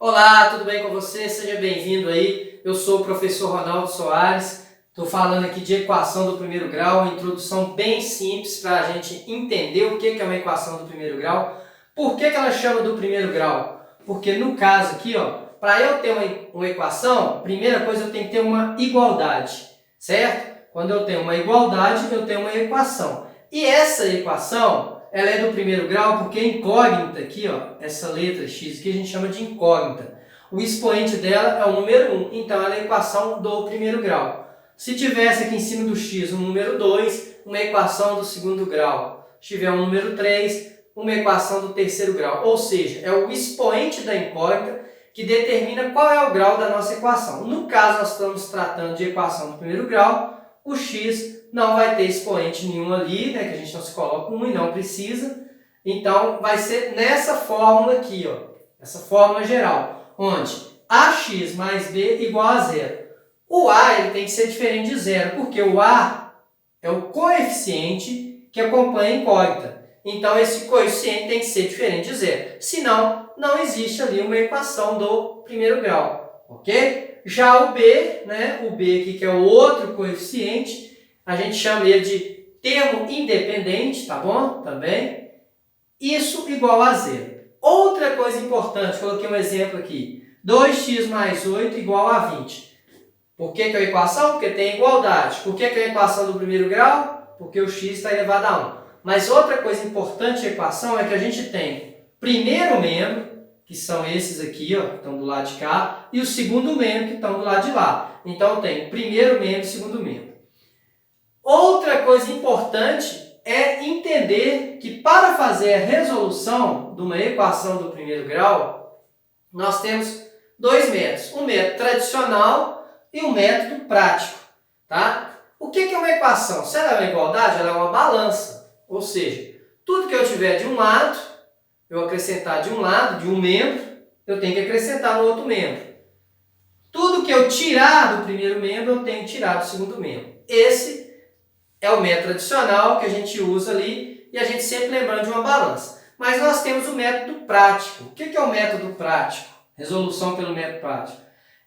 Olá, tudo bem com você? Seja bem-vindo aí. Eu sou o professor Ronaldo Soares. Estou falando aqui de equação do primeiro grau, uma introdução bem simples para a gente entender o que é uma equação do primeiro grau. Por que ela chama do primeiro grau? Porque no caso aqui, para eu ter uma equação, primeira coisa eu tenho que ter uma igualdade, certo? Quando eu tenho uma igualdade, eu tenho uma equação. E essa equação, ela é do primeiro grau porque a incógnita aqui, essa letra x aqui a gente chama de incógnita. O expoente dela é o número 1, então ela é a equação do primeiro grau. Se tivesse aqui em cima do x um número 2, uma equação do segundo grau. Se tiver um número 3, uma equação do terceiro grau. Ou seja, é o expoente da incógnita que determina qual é o grau da nossa equação. No caso, nós estamos tratando de equação do primeiro grau, o x não vai ter expoente nenhum ali, né, que a gente não se coloca 1 e não precisa. Então, vai ser nessa fórmula aqui, essa fórmula geral, onde ax mais b igual a zero. O a ele tem que ser diferente de zero, porque o a é o coeficiente que acompanha a incógnita. Então, esse coeficiente tem que ser diferente de zero. Senão, não existe ali uma equação do primeiro grau, ok? Já o b, né, o b aqui que é o outro coeficiente, a gente chama ele de termo independente, tá bom? Também. Isso igual a zero. Outra coisa importante, coloquei um exemplo aqui. 2x mais 8 igual a 20. Por que é uma equação? Porque tem igualdade. Por que é uma equação do primeiro grau? Porque o x está elevado a 1. Mas outra coisa importante da equação é que a gente tem primeiro membro, que são esses aqui, que estão do lado de cá, e o segundo membro, que estão do lado de lá. Então, tem primeiro membro e segundo membro. Outra coisa importante é entender que para fazer a resolução de uma equação do primeiro grau, nós temos dois métodos. Um método tradicional e um método prático. Tá? O que é uma equação? Se ela é uma igualdade, ela é uma balança. Ou seja, tudo que eu tiver de um lado, eu acrescentar de um lado, de um membro, eu tenho que acrescentar no outro membro. Tudo que eu tirar do primeiro membro, eu tenho que tirar do segundo membro. Esse é o método tradicional que a gente usa ali e a gente sempre lembrando de uma balança. Mas nós temos o método prático. O que é o método prático? Resolução pelo método prático.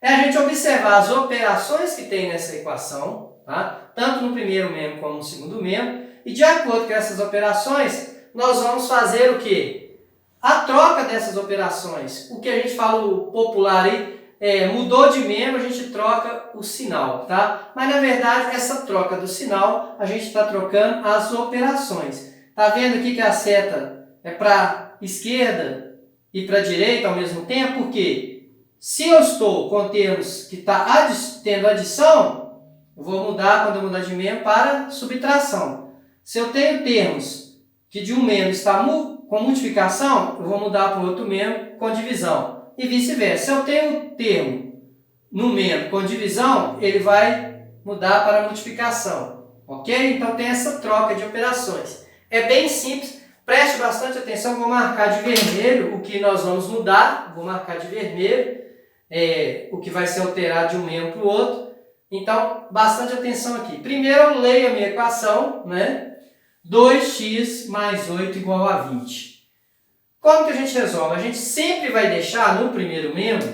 É a gente observar as operações que tem nessa equação, tá? Tanto no primeiro membro como no segundo membro, e de acordo com essas operações, nós vamos fazer o quê? A troca dessas operações. O que a gente fala popular aí, mudou de membro, a gente troca o sinal, tá? Mas na verdade, essa troca do sinal, a gente está trocando as operações. Tá vendo aqui que a seta é para esquerda e para direita ao mesmo tempo? Porque se eu estou com termos que está tendo adição, eu vou mudar, quando eu mudar de membro, para subtração. Se eu tenho termos que de um membro está com multiplicação, eu vou mudar para o outro membro com divisão. E vice-versa. Se eu tenho um termo no membro com divisão, ele vai mudar para multiplicação. Ok? Então tem essa troca de operações. É bem simples. Preste bastante atenção. Vou marcar de vermelho o que nós vamos mudar. Vou marcar de vermelho o que vai ser alterado de um membro para o outro. Então, bastante atenção aqui. Primeiro eu leio a minha equação, né? 2x mais 8 igual a 20. Como que a gente resolve? A gente sempre vai deixar no primeiro membro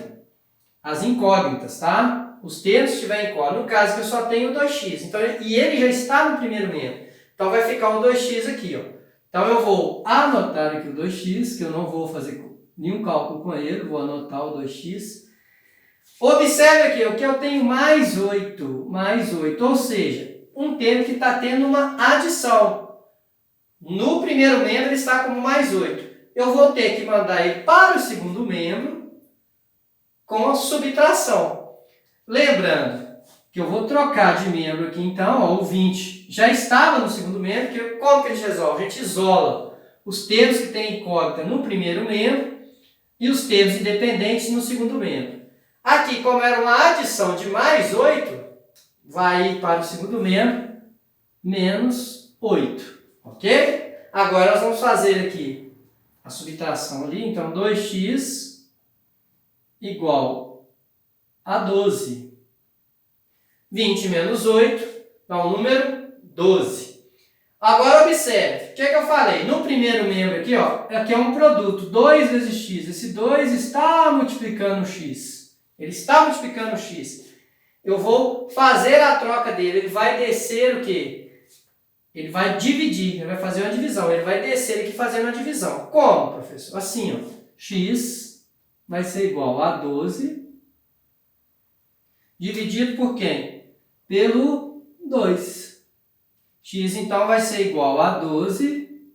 as incógnitas, tá? Os termos que estiver incógnito. No caso que eu só tenho 2x. Então, e ele já está no primeiro membro. Então, vai ficar o 2x aqui, Então, eu vou anotar aqui o 2x, que eu não vou fazer nenhum cálculo com ele. Vou anotar o 2x. Observe aqui, o que eu tenho mais 8. Ou seja, um termo que está tendo uma adição. No primeiro membro, ele está como mais 8. Eu vou ter que mandar ele para o segundo membro com subtração. Lembrando que eu vou trocar de membro aqui então, o 20 já estava no segundo membro, que como que a gente resolve? A gente isola os termos que têm incógnita no primeiro membro e os termos independentes no segundo membro. Aqui, como era uma adição de mais 8, vai ir para o segundo membro menos 8, ok? Agora nós vamos fazer aqui a subtração ali, então 2x igual a 12. 20 menos 8 dá o número 12. Agora observe, que eu falei? No primeiro membro aqui, ó, aqui é um produto, 2 vezes x. Esse 2 está multiplicando x. Ele está multiplicando x. Eu vou fazer a troca dele. Ele vai descer o quê? Ele vai dividir, ele vai fazer uma divisão. Ele vai descer aqui fazendo uma divisão. Como, professor? Assim, ó. X vai ser igual a 12 dividido por quem? Pelo 2. X, então, vai ser igual a 12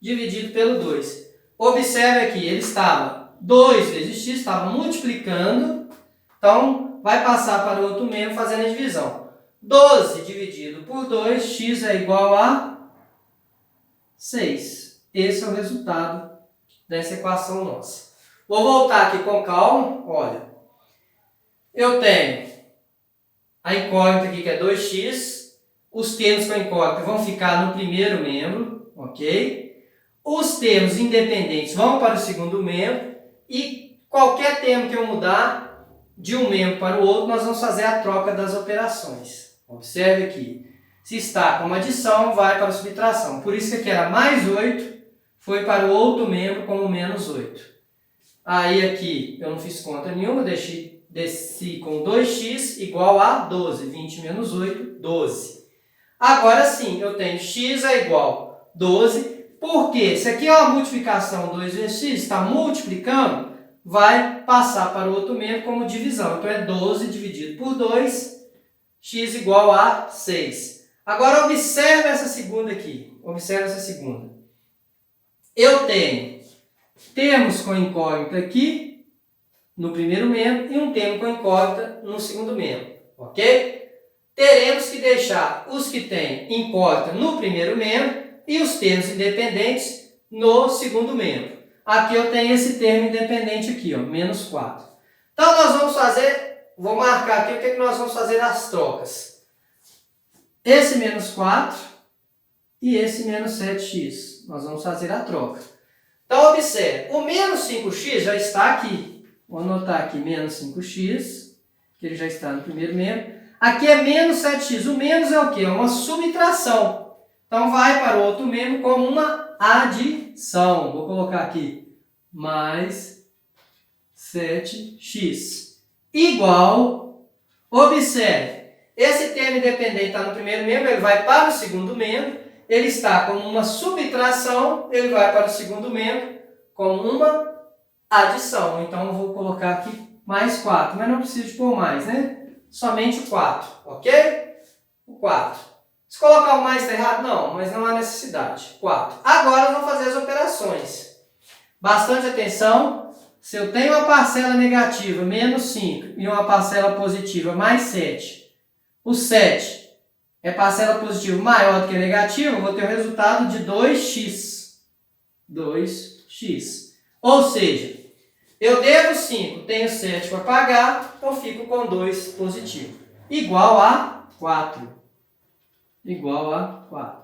dividido pelo 2. Observe aqui, ele estava 2 vezes x, estava multiplicando. Então, vai passar para o outro membro fazendo a divisão. 12 dividido por 2, x é igual a 6. Esse é o resultado dessa equação nossa. Vou voltar aqui com calma. Olha, eu tenho a incógnita aqui que é 2x. Os termos com a incógnita vão ficar no primeiro membro, ok? Os termos independentes vão para o segundo membro. E qualquer termo que eu mudar de um membro para o outro, nós vamos fazer a troca das operações. Observe aqui. Se está como adição, vai para a subtração. Por isso que aqui era mais 8, foi para o outro membro como menos 8. Aí aqui eu não fiz conta nenhuma, desci com 2x igual a 12. 20 menos 8, 12. Agora sim, eu tenho x é igual a 12. Porque se aqui é uma multiplicação 2 vezes x, está multiplicando, vai passar para o outro membro como divisão. Então é 12 dividido por 2, x igual a 6. Agora observe essa segunda aqui. Observe essa segunda. Eu tenho termos com incógnita aqui no primeiro membro e um termo com incógnita no segundo membro. Ok? Teremos que deixar os que têm incógnita no primeiro membro e os termos independentes no segundo membro. Aqui eu tenho esse termo independente aqui, ó, menos 4. Então nós vamos fazer, vou marcar aqui o que nós vamos fazer nas trocas. Esse menos 4 e esse menos 7x. Nós vamos fazer a troca. Então observe, o menos 5x já está aqui. Vou anotar aqui menos 5x, que ele já está no primeiro membro. Aqui é menos 7x. O menos é o quê? É uma subtração. Então vai para o outro membro como uma adição. Vou colocar aqui mais 7x. Igual, observe, esse termo independente está no primeiro membro, ele vai para o segundo membro. Ele está como uma subtração, ele vai para o segundo membro como uma adição. Então eu vou colocar aqui mais 4, mas não preciso de pôr mais, né? Somente o 4, ok? O 4. Se colocar o mais está errado? Não, mas não há necessidade. 4. Agora vamos fazer as operações. Bastante atenção. Se eu tenho uma parcela negativa, menos 5, e uma parcela positiva, mais 7, o 7 é parcela positiva maior do que negativa, eu vou ter o resultado de 2x. 2x. Ou seja, eu devo 5, tenho 7 para pagar, eu fico com 2 positivo. Igual a 4. Igual a 4.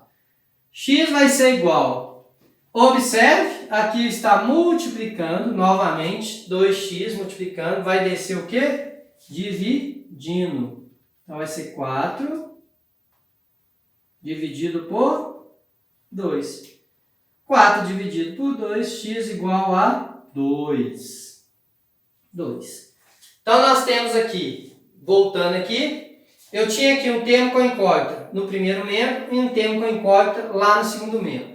X vai ser igual. Observe, aqui está multiplicando novamente. 2x multiplicando, vai descer o quê? Dividindo. Então vai ser 4 dividido por 2. 4 dividido por 2, x igual a 2. 2. Então, nós temos aqui, voltando aqui, eu tinha aqui um termo com incógnita no primeiro membro e um termo com incógnita lá no segundo membro.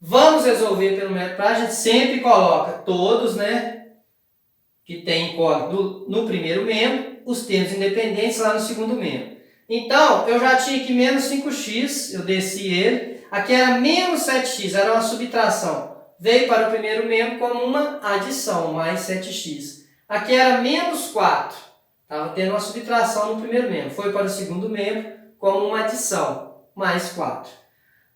Vamos resolver pelo método prático, a gente sempre coloca todos, né, que tem incógnita no primeiro membro, os termos independentes lá no segundo membro. Então, eu já tinha aqui menos 5x, eu desci ele. Aqui era menos 7x, era uma subtração. Veio para o primeiro membro como uma adição, mais 7x. Aqui era menos 4, estava tendo uma subtração no primeiro membro. Foi para o segundo membro como uma adição, mais 4.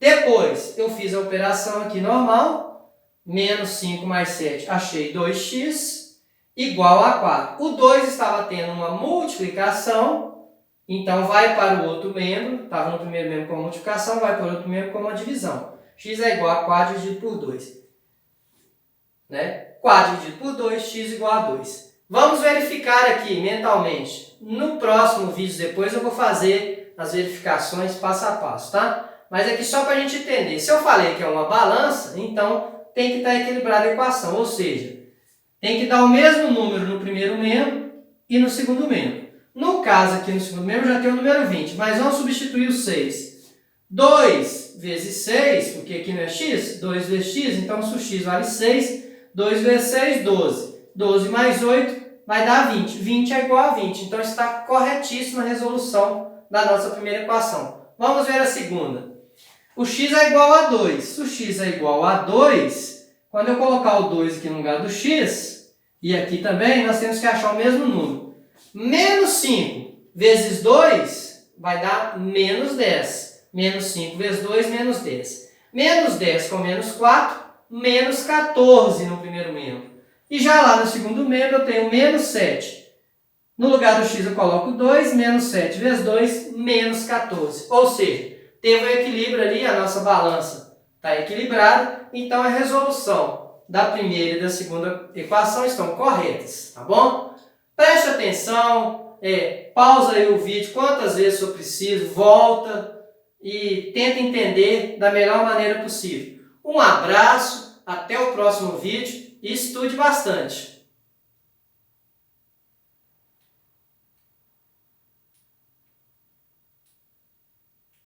Depois, eu fiz a operação aqui normal, menos 5 mais 7, achei 2x, igual a 4. O 2 estava tendo uma multiplicação, então vai para o outro membro, estava no primeiro membro como multiplicação, vai para o outro membro como uma divisão. X é igual a 4 dividido por 2. Né? 4 dividido por 2, x igual a 2. Vamos verificar aqui mentalmente. No próximo vídeo depois eu vou fazer as verificações passo a passo, tá? Mas aqui só para a gente entender. Se eu falei que é uma balança, então tem que estar equilibrada a equação. Ou seja, tem que dar o mesmo número no primeiro membro e no segundo membro. No caso aqui no segundo membro já tem o número 20, mas vamos substituir o 6. 2 vezes 6, porque aqui não é x, 2 vezes x, então se o x vale 6, 2 vezes 6, 12. 12 mais 8 vai dar 20. 20 é igual a 20, então está corretíssima a resolução da nossa primeira equação. Vamos ver a segunda. O x é igual a 2. Se o x é igual a 2, quando eu colocar o 2 aqui no lugar do x, e aqui também, nós temos que achar o mesmo número. Menos 5 vezes 2 vai dar menos 10. Menos 5 vezes 2, menos 10. Menos 10 com menos 4, menos 14 no primeiro membro. E já lá no segundo membro eu tenho menos 7. No lugar do x eu coloco 2, menos 7 vezes 2, menos 14. Ou seja, teve um equilíbrio ali, a nossa balança está equilibrada, então a resolução da primeira e da segunda equação estão corretas, tá bom? Preste atenção, pausa aí o vídeo quantas vezes for preciso, volta e tenta entender da melhor maneira possível. Um abraço, até o próximo vídeo e estude bastante!